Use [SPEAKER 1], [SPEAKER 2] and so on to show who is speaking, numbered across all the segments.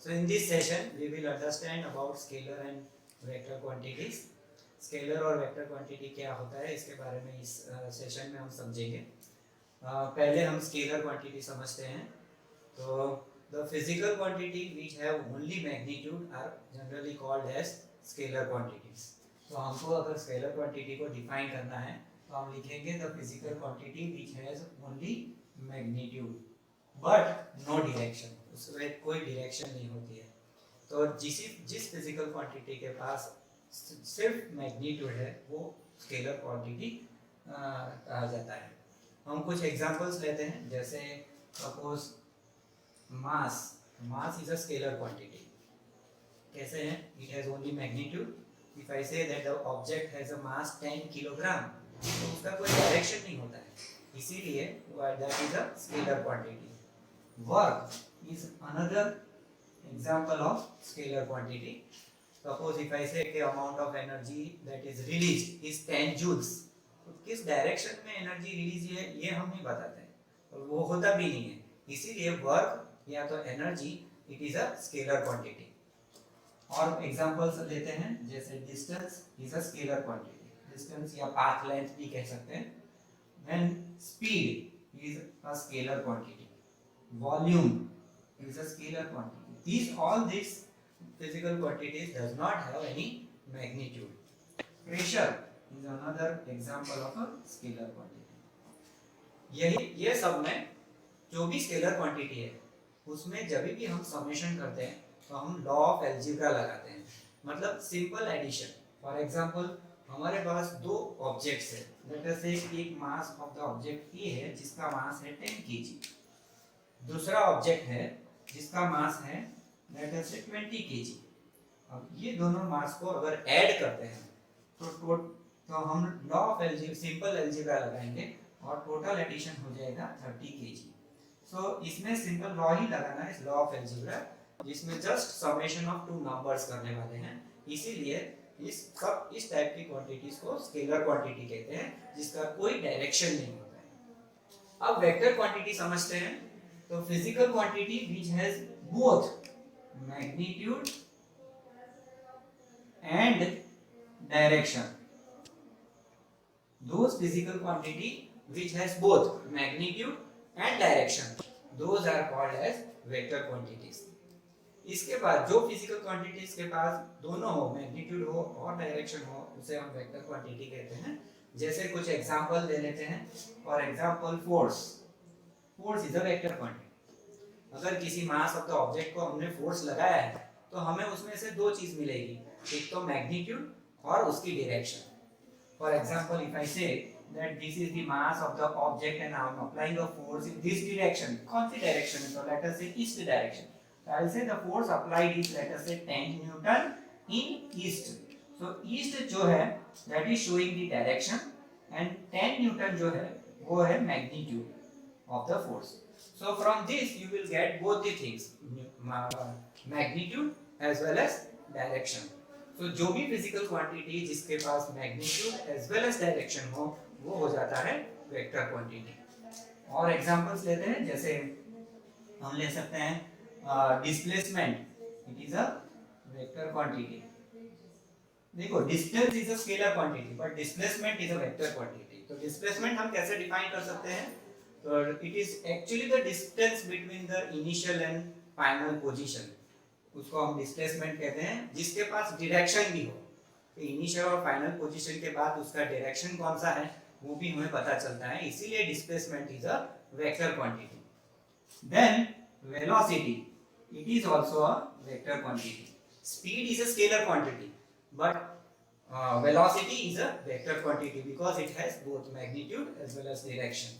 [SPEAKER 1] So in this session we will understand about scalar and vector quantities. Scalar और vector quantity क्या होता है इसके बारे में इस सेशन में हम समझेंगे। पहले हम स्केलर क्वांटिटी समझते हैं। तो the physical quantity which have only magnitude are generally called as scalar quantities. तो हमको अगर स्केलर क्वांटिटी को डिफाइन करना है तो हम लिखेंगे the physical quantity which has only magnitude but no direction, उसमें कोई डायरेक्शन नहीं होती है। तो जिस फिजिकल क्वांटिटी के पास सिर्फ मैग्नीट्यूड है वो स्केलर क्वांटिटी कहा जाता है। हम कुछ एग्जांपल्स लेते हैं, जैसे suppose mass is a scalar quantity. कैसे है? It has only magnitude. If I say that the object has a mass 10 kilogram, तो उसका कोई डायरेक्शन नहीं होता है, इसीलिए that is a scalar quantity. Work is another example of scalar quantity. Suppose if I say the amount of energy that is released is 10 joules, तो किस direction में एनर्जी रिलीज है ये हम नहीं बताते हैं और वो होता भी नहीं है, इसीलिए वर्क या तो energy it is a scalar quantity. और एग्जांपल्स लेते हैं, जैसे distance is a scalar quantity, distance या पाथ लेंथ भी कह सकते हैं। When speed is a scalar quantity, volume is a scalar quantity. All these physical quantities does not have any magnitude. Pressure is another example of a scalar quantity. ये सब में जो भी स्केलर क्वांटिटी है उसमें जब भी हम समेशन करते हैं तो हम लॉ ऑफ एल्जेब्रा लगाते हैं, मतलब सिंपल एडिशन। फॉर एग्जांपल हमारे पास दो ऑब्जेक्ट्स है, लेट अस से एक mass of the object A है जिसका मास है 10 kg, दूसरा ऑब्जेक्ट है जिसका मास है लेट अस से 20 kg। अब ये दोनों मास को अगर ऐड करते हैं तो हम law of algebra simple algebra लगाएंगे और टोटल एडिशन हो जाएगा 30 kg। सो इसमें सिंपल लॉ ही लगाना है, इस लॉ ऑफ एल्जेब्रा, जिसमें just summation of two numbers करने वाले हैं, इसीलिए इस टाइप की क्वांटिटीज को स्केलर क्वांटिटी कहते हैं जिसका कोई डायरेक्शन नहीं होता है। अब वेक्टर क्वांटिटी समझते हैं। तो physical quantity which has both magnitude and direction, those physical quantity which has both magnitude and direction, those are called as vector quantities. इसके बाद जो फिजिकल क्वांटिटीज के पास दोनों हो, मैग्नीट्यूड हो और डायरेक्शन हो, उसे हम वेक्टर क्वांटिटी कहते हैं। जैसे कुछ एग्जांपल ले लेते हैं। For example force is a vector quantity. अगर किसी मास ऑफ द ऑब्जेक्ट को हमने फोर्स लगाया है तो हमें उसमें से दो चीज मिलेगी, एक तो मैग्नीट्यूड और उसकी direction. For example if I say that this is the mass of the object and I am applying a force in this direction, कौन सी डायरेक्शन है? तो late us say east direction. So I'll say the force applied is let us say 10 Newton in east. So east जो है that is showing the direction and 10 Newton जो है वो है magnitude of the force. So from this you will get both the things, magnitude as well as direction. So जो भी physical quantity जिसके पास magnitude as well as direction हो वो हो जाता है vector quantity. और examples लेते हैं, जैसे हम ले सकते हैं displacement, it is a vector quantity. देखो distance is a scalar quantity but displacement is a vector quantity. तो डिस्प्लेसमेंट हम कैसे डिफाइन कर सकते हैं? तो it is actually the distance between the initial and final position, उसको हम डिस्प्लेसमेंट कहते हैं, जिसके पास डायरेक्शन भी हो। तो इनिशियल और फाइनल पोजीशन के बाद उसका डायरेक्शन कौन सा है वो भी हमें पता चलता है, इसीलिए displacement is a vector quantity. Then velocity, it is also a vector quantity. Speed is a scalar quantity but velocity is a vector quantity because it has both magnitude as well as direction.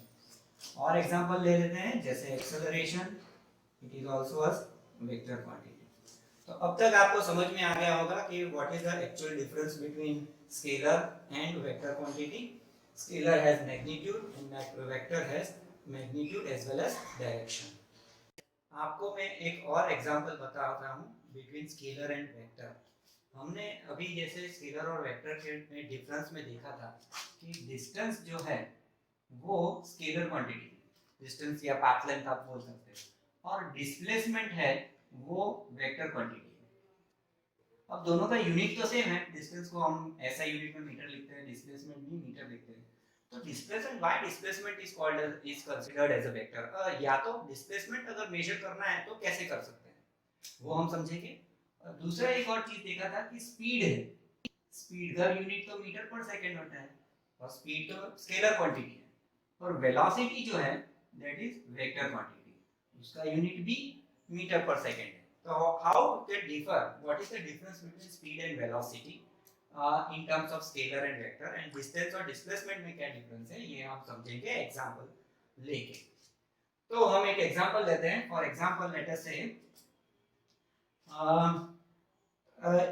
[SPEAKER 1] और example ले लेते हैं, जैसे acceleration, it is also a vector quantity. तो अब तक आपको समझ में आ गया होगा कि what is the actual difference between scalar and vector quantity. Scalar has magnitude and vector has magnitude as well as direction. आपको मैं एक और एग्जांपल बता रहा हूँ बिटवीन स्केलर एंड वेक्टर। हमने अभी जैसे स्केलर और वेक्टर के डिफरेंस में देखा था कि डिस्टेंस जो है वो स्केलर क्वांटिटी, डिस्टेंस या पाथ लेंथ आप बोल सकते हो, और डिस्प्लेसमेंट है वो वेक्टर क्वांटिटी है। अब दोनों का यूनिट तो सेम है, डिस्टेंस को हम ऐसा यूनिट में मीटर लिखते हैं, डिस्प्लेसमेंट भी मीटर लिखते हैं। तो displacement, why displacement is called is considered as a vector. या तो डिस्प्लेसमेंट अगर मेजर करना है तो कैसे कर सकते हैं वो हम समझेंगे। दूसरा एक और चीज देखा था कि स्पीड है, स्पीड का यूनिट तो मीटर पर सेकंड होता है और स्पीड तो स्केलर क्वांटिटी है, और वेलोसिटी जो है दैट इज वेक्टर क्वांटिटी, उसका यूनिट भी मीटर पर सेकंड है। तो how they differ, what is the difference between speed and velocity in terms of scalar and vector, and distance और डिस्प्लेसमेंट में क्या डिफरेंस है ये हम समझेंगे एग्जांपल लेके। तो हम एक एग्जांपल लेते हैं। फॉर एग्जांपल लेट अस से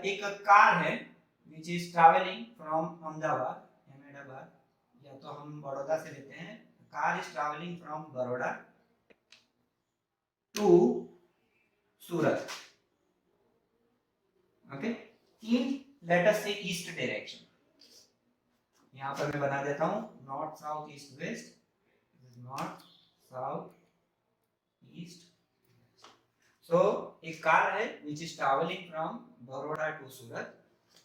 [SPEAKER 1] एक कार है which is traveling from Ahmedabad, या तो हम बड़ौदा से लेते हैं, car is travelling from Baroda to Surat, okay, in let us say east direction. यहां पर मैं बना देता हूं north south east west, north south east. So एक कार है which is traveling from Baroda to Surat,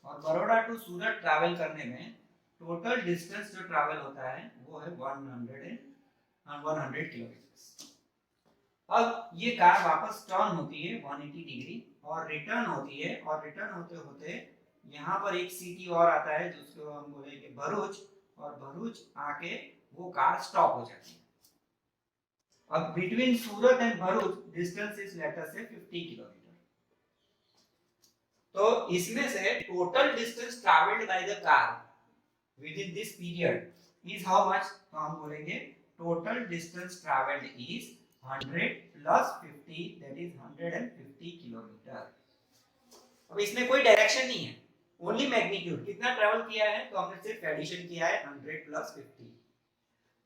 [SPEAKER 1] और बड़ौदा टू सूरत ट्रैवल करने में टोटल डिस्टेंस जो ट्रैवल होता है वो है 100 किलोमीटर। अब ये कार वापस टर्न होती है 180 डिग्री और रिटर्न होती है, और रिटर्न होते होते यहाँ पर एक सिटी और आता है जिसको हम बोलेंगे भरूच, और भरूच आके वो कार स्टॉप हो जाती है। अब between Surat and Bharuch distance is late us से 50 किलोमीटर। तो इसमें से total distance travelled by the car within this period is how much, तो हम बोलेंगे total distance traveled is 100 plus 50, that is 150 kilometre. अब इसमें कोई डायरेक्शन नहीं है, ओनली मैग्नीट्यूड, कितना ट्रैवल किया है तो हमने सिर्फ एडिशन किया है 100 plus 50।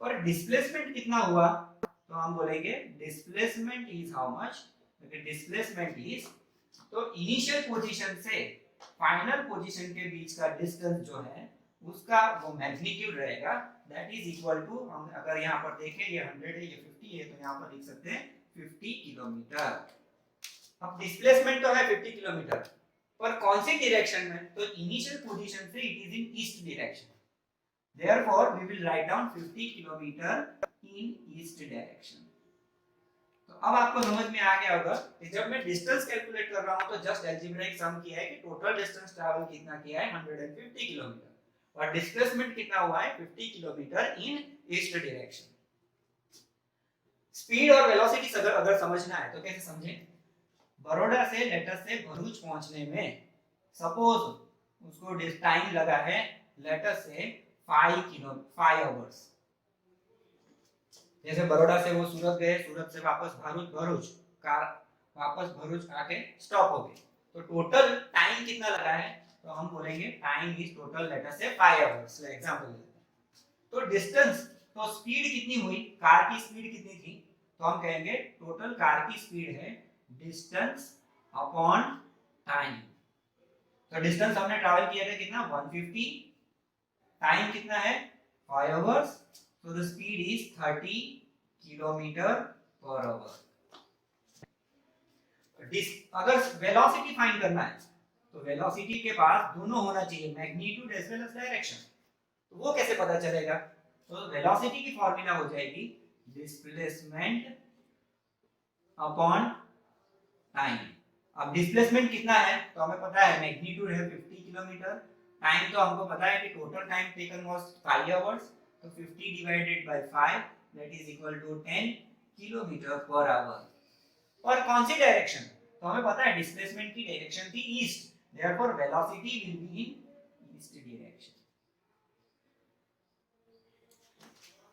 [SPEAKER 1] पर डिस्प्लेसमेंट कितना हुआ तो हम बोलेंगे displacement is how much, displacement is, तो इनिशियल पोजीशन से फाइनल पोजीशन के बीच का डिस्टेंस जो है उसका वो मैग्नीट्यूड रहेगा, दैट इज इक्वल टू, हम अगर यहाँ पर देखें ये 100 है ये 50 है तो यहाँ पर लिख सकते हैं 50 किलोमीटर। अब डिस्प्लेसमेंट तो है 50 किलोमीटर, पर कौन सी डायरेक्शन में, तो इनिशियल पोजीशन से it is in east direction, therefore we will write down 50 kilometre in east direction. तो अब आपको समझ में आ गया होगा कि जब मैं डिस्टेंस कैलकुलेट कर रहा हूं तो जस्ट अलजेब्रिक सम किया है कि टोटल डिस्टेंस ट्रैवल कितना किया है 150 किलोमीटर, और डिस्प्लेसमेंट कितना हुआ है 50 kilometre in east direction. Speed और वेलोसिटी अगर समझना है तो कैसे समझें। बड़ौदा से लेटर से भरूच पहुंचने में सपोज उसको टाइम लगा है लेटर से 5 आवर्स। जैसे बड़ौदा से वो सूरत गए, सूरत से वापस भरूच, कार वापस भरूच आके स्टॉप हो गई, तो टोटल टाइम कितना लगा है तो हम बोलेंगे टाइम इज टोटल लेटर से 5 आवर्स एग्जांपल। तो डिस्टेंस, तो स्पीड कितनी हुई, कार की स्पीड कितनी थी, तो हम कहेंगे टोटल कार की स्पीड है डिस्टेंस अपॉन टाइम। तो डिस्टेंस हमने ट्रैवल किया था कितना 150, टाइम कितना है 5 hours, so the speed is 30 kilometre per hour. अगर वेलोसिटी फाइंड करना है तो वेलोसिटी के पास दोनों होना चाहिए, magnitude as well as direction. तो वो कैसे पता चलेगा, तो वेलोसिटी की फॉर्मूला हो जाएगी डिस्प्लेसमेंट अपॉन टाइम। अब डिस्प्लेसमेंट कितना है तो हमें पता है मैग्नीट्यूड है 50 किलोमीटर, टाइम तो हमको पता है कि total time taken was 5 hours, तो 50 divided by 5 that is equal to 10 kilometre per hour. और कौन सी डायरेक्शन, तो हमें पता है डिस्प्लेसमेंट की डायरेक्शन थी east, therefore velocity will be in east direction.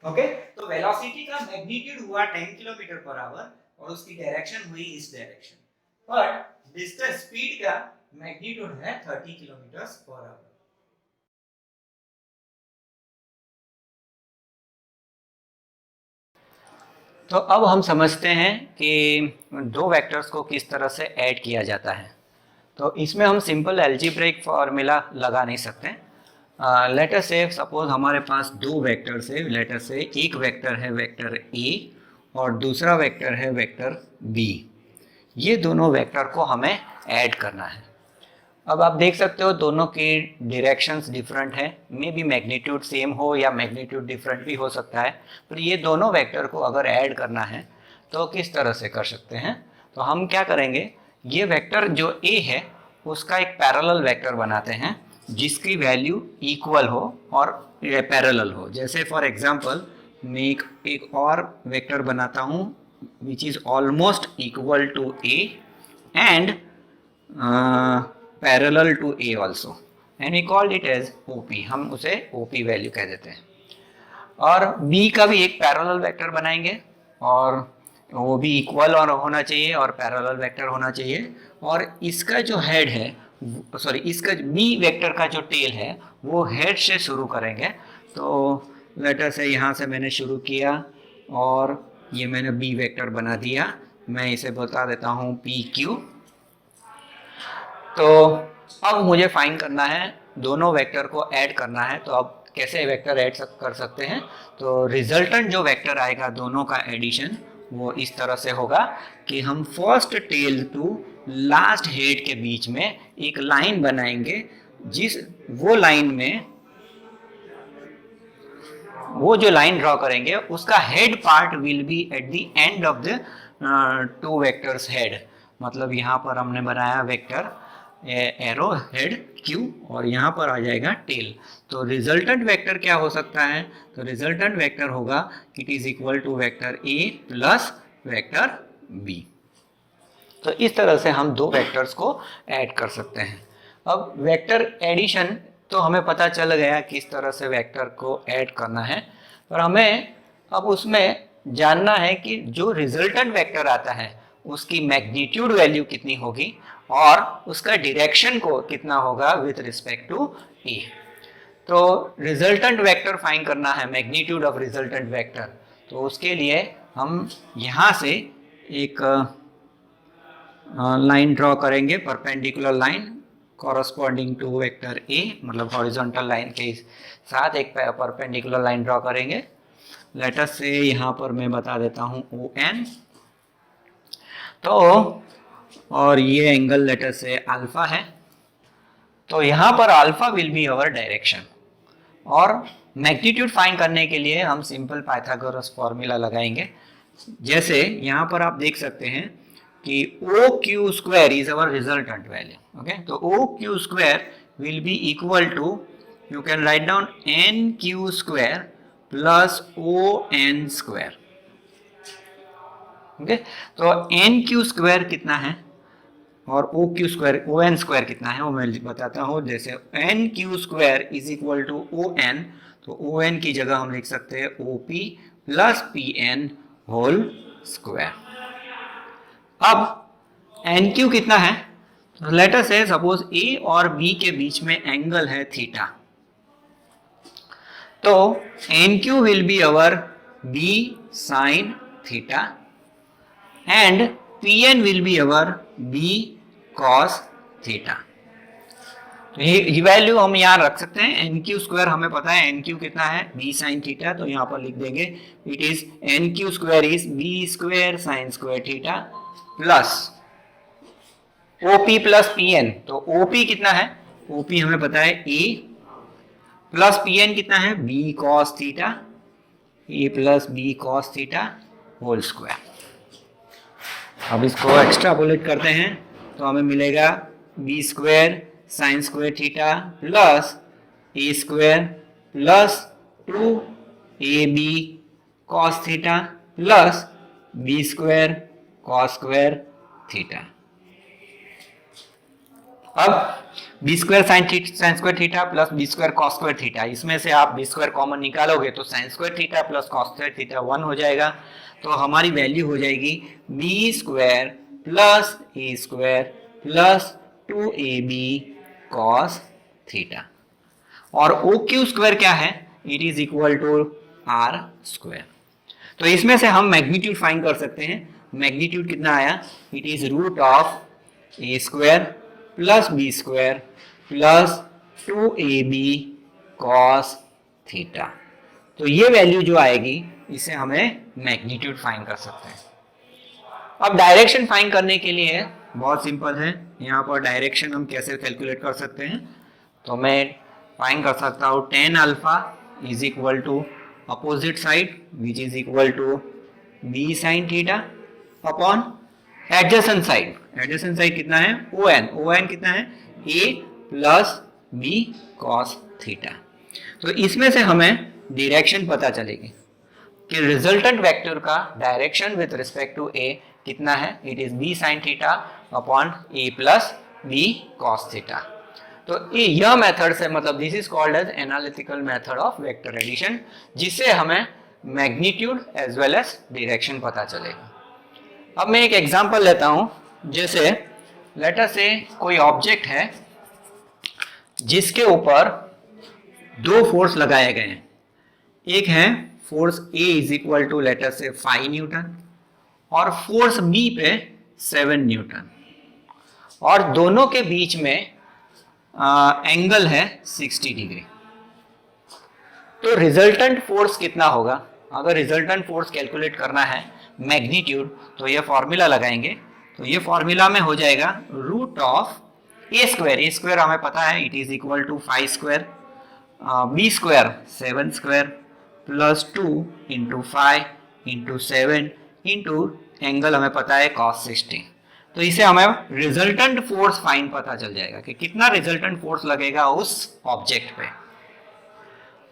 [SPEAKER 1] Okay, तो वेलोसिटी का मैग्नीट्यूड हुआ 10 किलोमीटर पर आवर और उसकी डायरेक्शन हुई east direction, but distance speed का मैग्नीट्यूड है 30 किलोमीटर पर आवर। तो अब हम समझते हैं कि दो वेक्टर्स को किस तरह से ऐड किया जाता है। तो इसमें हम सिंपल अलजेब्रिक फॉर्मूला लगा नहीं सकते। लेट अस से सपोज हमारे पास दो वेक्टर्स है, लेट अस से एक वेक्टर है वेक्टर ए और दूसरा वेक्टर है वेक्टर बी। ये दोनों वेक्टर को हमें ऐड करना है। अब आप देख सकते हो दोनों की डायरेक्शंस डिफरेंट है, मे बी मैग्नीट्यूड सेम हो या मैग्नीट्यूड डिफरेंट भी हो सकता है, पर ये दोनों वेक्टर को अगर ऐड करना है तो किस तरह से कर सकते हैं। तो हम क्या करेंगे, ये वेक्टर जो a है उसका एक पैरेलल वेक्टर बनाते हैं जिसकी वैल्यू इक्वल हो और पैरेलल हो। जैसे फॉर एग्जांपल मैं एक और वेक्टर बनाता हूँ which is almost equal to a and parallel to a also and we called it as OP, हम उसे OP वैल्यू कह देते हैं। और B का भी एक पैरेलल वेक्टर बनाएंगे और वो भी इक्वल और होना चाहिए और पैरेलल वेक्टर होना चाहिए, और इसका जो हेड है सॉरी इसका B वेक्टर का जो टेल है वो हेड से शुरू करेंगे। तो लेटर से यहाँ से मैंने शुरू किया और ये मैंने B वेक्टर बना दिया, मैं इसे बता देता हूँ PQ। तो अब मुझे फाइंड करना है, दोनों वेक्टर को ऐड करना है। तो अब कैसे वेक्टर ऐड कर सकते हैं, तो रिजल्टेंट जो वेक्टर आएगा दोनों का एडिशन वो इस तरह से होगा कि हम first tail to last head के बीच में एक लाइन बनाएंगे, वो लाइन में वो जो लाइन ड्रॉ करेंगे उसका head part will be at the end of the two vectors head. मतलब यहाँ पर हमने बनाया वेक्टर एरो हेड Q और यहाँ पर आ जाएगा टेल। तो रिजल्टेंट वेक्टर क्या हो सकता है, तो रिजल्टेंट वेक्टर होगा it is equal to vector A plus vector B। तो इस तरह से हम दो वेक्टर्स को ऐड कर सकते हैं। अब वेक्टर एडिशन तो हमें पता चल गया किस तरह से वेक्टर को ऐड करना है, पर हमें अब उसमें जानना है कि जो रिजल्टेंट वेक्टर आता है उसकी मैग्नीट्यूड वैल्यू कितनी होगी और उसका डायरेक्शन को कितना होगा विथ रिस्पेक्ट टू A। तो रिजल्टेंट वेक्टर फाइंड करना है, मैग्नीट्यूड ऑफ रिजल्टेंट वेक्टर। तो उसके लिए हम यहाँ से एक लाइन ड्रॉ करेंगे, perpendicular line corresponding to vector A, मतलब हॉरिजॉन्टल लाइन के साथ एक परपेंडिकुलर लाइन ड्रॉ करेंगे। लेटर से यहाँ पर मैं बता देता हूँ ON। तो और ये एंगल लेटर से अल्फा है। तो यहाँ पर alpha will be our direction, और मैग्नीट्यूड फाइंड करने के लिए हम सिंपल पाइथागोरस फॉर्मूला लगाएंगे। जैसे यहाँ पर आप देख सकते हैं कि OQ square is our resultant value. Okay, तो OQ square will be equal to, you can write down NQ square plus ON square. Okay, तो NQ स्क्वायर कितना है और OQ स्क्वायर ON स्क्वायर कितना है वो मैं बताता हूँ। जैसे NQ square is equal to ON, तो ON की जगह हम लिख सकते हैं OP plus PN whole square. अब NQ कितना है, तो लेट अस से सपोज A और B के बीच में एंगल है थीटा, तो NQ will be our B sin theta and Pn will be our B cos theta. तो ये वैल्यू हम यहाँ रख सकते हैं। NQ स्क्वायर हमें पता है NQ कितना है B sin थीटा, तो यहाँ पर लिख देंगे it is NQ square is B square sin square theta plus OP plus PN। तो OP कितना है, OP हमें पता है A प्लस PN कितना है B cos theta, A plus B cos theta whole square. अब इसको एक्स्ट्रापोलेट करते हैं तो हमें मिलेगा B square sine square theta plus A square plus 2AB cos theta plus B square cos square theta. अब B square sine square theta plus B square cos square theta, इसमें से आप B स्क्वायर कॉमन निकालोगे तो sine square theta plus cos square theta 1 हो जाएगा। तो हमारी वैल्यू हो जाएगी B square plus A square plus 2AB cos theta. और OQ स्क्वायर क्या है, it is equal to R square. तो इसमें से हम मैग्नीट्यूड फाइंड कर सकते हैं। मैग्नीट्यूड कितना आया, it is root of A square plus B square plus 2AB cos theta. तो ये वैल्यू जो आएगी इसे हमें मैग्नीट्यूड फाइंड कर सकते हैं। अब डायरेक्शन फाइंड करने के लिए बहुत सिंपल है, यहाँ पर डायरेक्शन हम कैसे कैलकुलेट कर सकते हैं, तो मैं फाइंड कर सकता हूँ tan alpha is equal to opposite side which is equal to b sin theta upon adjacent side. Adjacent side कितना है ON कितना है a plus b cos theta. तो इसमें से हमें डायरेक्शन पता चलेगी कि रिजल्टेंट वेक्टर का direction with respect to a कितना है, it is b sin theta upon a plus b cos theta. तो यह मेथड से मतलब this is called as analytical method of vector addition, जिससे हमें magnitude as well as direction पता चलेगा। अब मैं एक एग्जांपल लेता हूं, जैसे लेट अस से कोई ऑब्जेक्ट है जिसके ऊपर दो फोर्स लगाए गए हैं। एक है force A is equal to let us say 5 Newton और फोर्स B पे 7 न्यूटन, और दोनों के बीच में एंगल है 60 डिग्री। तो रिजल्टेंट फोर्स कितना होगा? अगर रिजल्टेंट फोर्स कैलकुलेट करना है मैग्नीट्यूड, तो ये फॉर्मूला लगाएंगे। तो ये फॉर्मूला में हो जाएगा रूट ऑफ ए स्क्वायर हमें पता है it is equal to 5 square, B square 7 square plus 2 into 5 into 7 into angle हमें पता है cos 60। तो इसे हमें रिजल्टेंट फोर्स फाइन पता चल जाएगा कि कितना रिजल्टेंट फोर्स लगेगा उस ऑब्जेक्ट पे।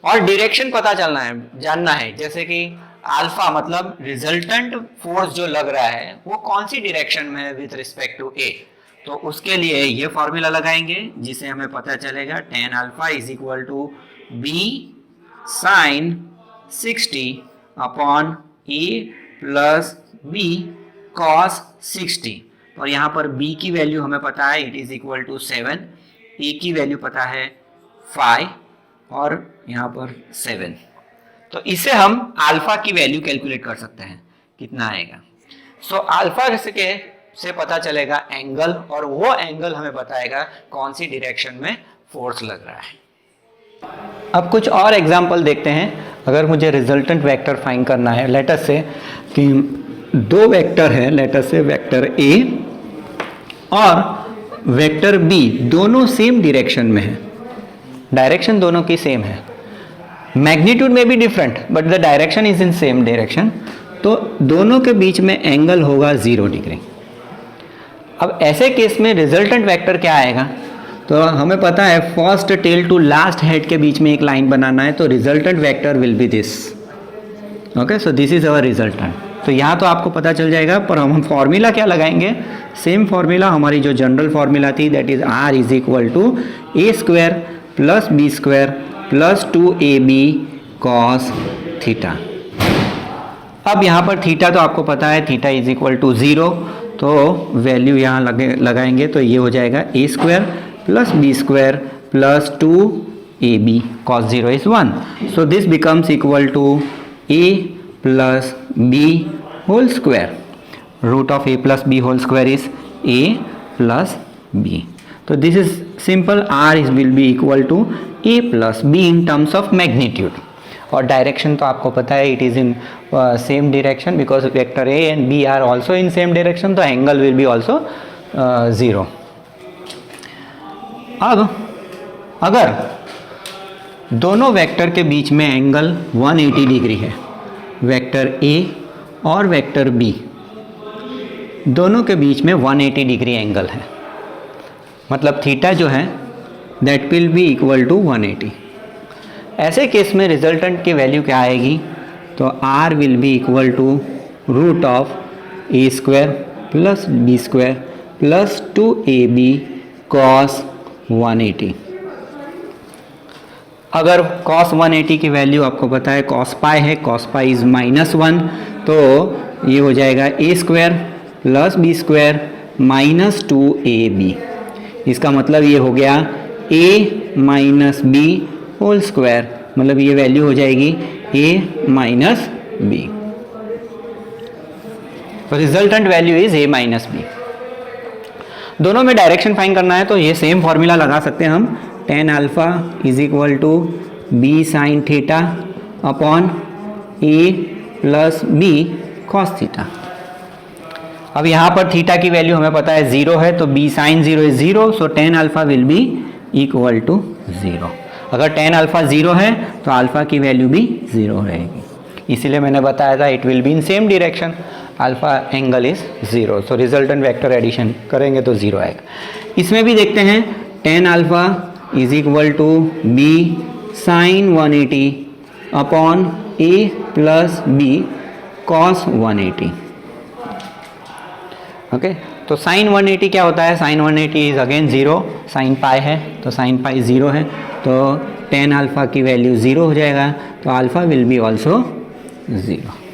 [SPEAKER 1] और डायरेक्शन पता जानना है, जैसे कि अल्फा मतलब रिजल्टेंट फोर्स जो लग रहा है वो कौन सी डायरेक्शन में है विथ रिस्पेक्ट टू ए। तो उसके लिए ये फॉर्मूला लगाएंगे जिसे हमें पता चलेगा tan alpha is equal to b sin 60 upon a plus b cos 60। और यहाँ पर b की वैल्यू हमें पता है it is equal to 7, a की वैल्यू पता है 5 और यहाँ पर 7। तो इससे हम अल्फा की वैल्यू कैलकुलेट कर सकते हैं कितना आएगा। सो अल्फा से पता चलेगा एंगल, और वो एंगल हमें बताएगा कौन सी डायरेक्शन में फोर्स लग रहा है। अब कुछ और एग्जांपल देखते हैं। अगर मुझे रिजल्टेंट वेक्टर फाइंड करना है, लेट अस से कि दो वेक्टर है, लेट अस से वेक्टर ए और वेक्टर बी, दोनों सेम डायरेक्शन में है, डायरेक्शन दोनों की सेम है, मैग्नीट्यूड में भी different but the direction is in same direction. तो दोनों के बीच में एंगल होगा 0 डिग्री। अब ऐसे केस में रिजल्टेंट वेक्टर क्या आएगा? तो हमें पता है first tail to last head के बीच में एक लाइन बनाना है, तो resultant vector will be this. Okay, so this is our resultant. तो यहाँ तो आपको पता चल जाएगा, पर हम फॉर्मूला क्या लगाएंगे? सेम फॉर्मूला हमारी जो जनरल फॉर्मूला थी, that is r is equal to a square plus b square plus 2ab cos theta. अब यहाँ पर थीटा तो आपको पता है, थीटा इज इक्वल टू 0, तो वैल्यू यहाँ लगाएंगे तो ये हो जाएगा a square plus b square plus 2ab cos 0 is 1. So this becomes equal to a plus b whole square. Root of a plus b whole square is a plus b. So this is simple. R will be equal to a plus b in terms of magnitude. और direction तो आपको पता है it is in same direction because vector A and B are also in same direction, तो angle will be also 0. अब अगर दोनों vector के बीच में एंगल 180 डिग्री है, वेक्टर ए और वेक्टर बी दोनों के बीच में 180 डिग्री एंगल है, मतलब थीटा जो है that will be equal to 180. ऐसे केस में रिजल्टेंट की वैल्यू क्या आएगी? तो r will be equal to root of A square plus B square plus 2ab cos 180. अगर cos 180 की वैल्यू आपको पता है cos पाई है, cos पाई इज -1, तो ये हो जाएगा a square plus B square minus 2ab. इसका मतलब ये हो गया a minus B whole square, मतलब ये वैल्यू हो जाएगी a minus B. Resultant value is a minus B. दोनों में डायरेक्शन फाइंड करना है तो ये सेम फॉर्मूला लगा सकते हैं हम, tan alpha is equal to b sine theta upon a plus b cos theta.
[SPEAKER 2] अब यहाँ पर थीटा की वैल्यू हमें पता है 0 है, तो b sin 0 is 0, so tan alpha will be equal to 0। अगर tan अल्फा 0 है तो अल्फा की वैल्यू भी 0 रहेगी, इसीलिए मैंने बताया था it will be in same direction, alpha angle is 0, so resultant vector addition करेंगे तो 0 आएगा। इसमें भी देखते हैं tan alpha is equal to b sin 180 upon a plus b cos 180। Okay, तो sin 180 क्या होता है? sin 180 is again 0, sin pi है तो sin पाई 0 है, तो tan अल्फा की वैल्यू 0 हो जाएगा, तो alpha will be also 0।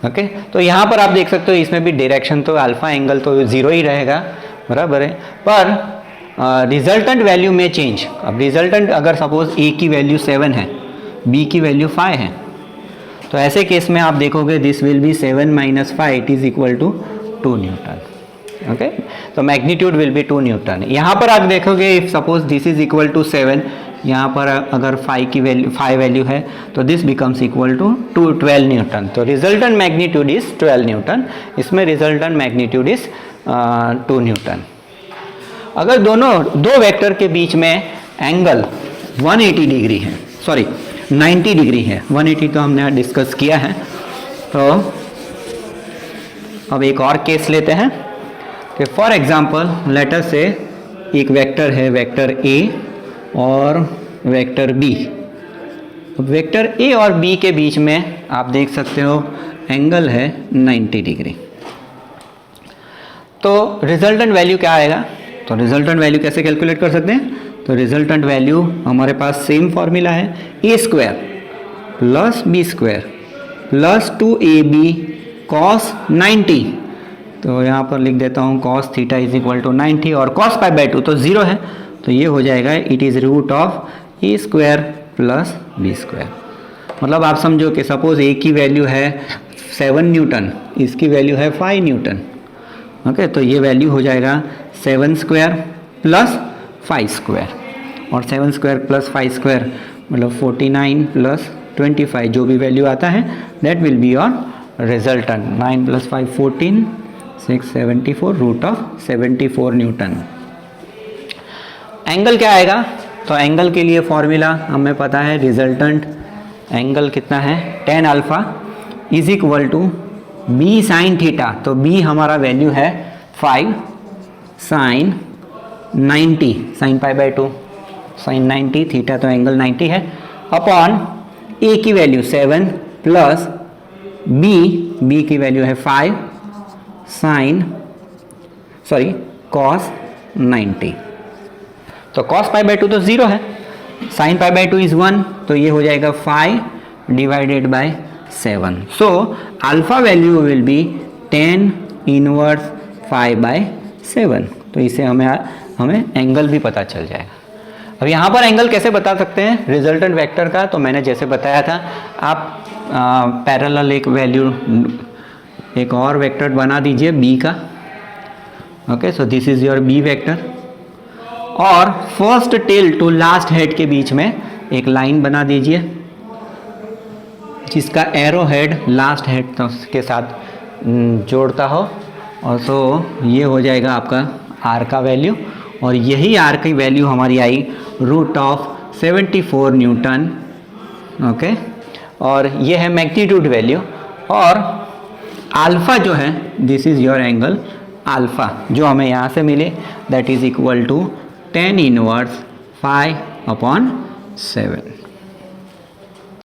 [SPEAKER 2] Okay, तो यहाँ पर आप देख सकते हो इसमें भी डायरेक्शन तो अल्फा एंगल तो 0 ही रहेगा, बराबर है, पर रिजल्टेंट वैल्यू में चेंज। अब रिजल्टेंट अगर सपोज a की वैल्यू 7 है, b की वैल्यू 5 है, तो ऐसे केस में आप देखोगे this will be 7 minus 5 it is equal to 2 newton. Okay, तो मैग्नीट्यूड विल बी 2 न्यूटन। यहाँ पर आप देखोगे if suppose this is equal to 7, यहाँ पर अगर 5 वैल्यू है तो this becomes equal to 12 newton, तो रिजल्टेंट मैग्नीट्यूड इज 12 न्यूटन, इसमें रिजल्टेंट मैग्नीट्यूड इज 2 न्यूटन। अगर दो वेक्टर के बीच में एंगल 180 डिग्री है, सॉरी 90 डिग्री है, 180 तो हमने डिस्कस किया है, तो अब एक और केस लेते हैं कि फॉर एग्जांपल लेट अस से एक वेक्टर है वेक्टर a और वेक्टर b। वेक्टर a और b के बीच में आप देख सकते हो एंगल है 90 डिग्री, तो रिजल्टेंट वैल्यू क्या आएगा? तो रिजल्टेंट वैल्यू कैसे कैलकुलेट कर सकते हैं? तो रिजल्टेंट वैल्यू हमारे पास सेम फॉर्मूला है, a square plus b square plus 2ab cos 90, तो यहाँ पर लिख देता हूँ cos theta is equal to 90 और cos पाई बाई 2 तो 0 है, तो ये हो जाएगा it is root of a square plus b square. मतलब आप समझो कि सपोज a की वैल्यू है 7 न्यूटन, इसकी वैल्यू है 5 न्यूटन। ओके, तो ये वैल्यू हो जाएगा 7 स्क्वायर प्लस 5 स्क्वायर, और 7 स्क्वायर प्लस 5 स्क्वायर मतलब 49 प्लस 25, जो भी वैल्यू आता है that will be your resultant. 9 plus 5 14, 6 74, root of 74 newton. Angle क्या आएगा? तो एंगल के लिए फॉर्मूला हमें पता है, रिजल्टेंट एंगल कितना है? tan alpha is equal to b sine theta, तो b हमारा वैल्यू है 5 sine 90, sine pi by 2 sine 90, theta तो एंगल 90 है, अपॉन a की वैल्यू 7 प्लस b की वैल्यू है 5 साइन cos 90, तो cos पाई बाई 2 तो 0 है, साइन पाई बाई 2 इज 1, तो ये हो जाएगा 5 divided by 7, so alpha value will be 10 inverse 5 by 7, तो इसे हमें एंगल भी पता चल जाएगा। अब यहाँ पर एंगल कैसे बता सकते हैं रिजल्टेंट वेक्टर का? तो मैंने जैसे बताया था, आप पैरेलल एक और वेक्टर बना दीजिए b का। Okay, so this is your b vector, और first tail to last head के बीच में एक लाइन बना दीजिए जिसका एरो हेड लास्ट हेड के साथ जोड़ता हो, और सो ये हो जाएगा आपका r का वैल्यू, और यही r की वैल्यू हमारी आई रूट ऑफ 74 न्यूटन। ओके, और ये है मैग्नीट्यूड वैल्यू, और अल्फा जो है this is your angle alpha जो हमें यहाँ से मिले that is equal to 10 inverse 5 upon 7।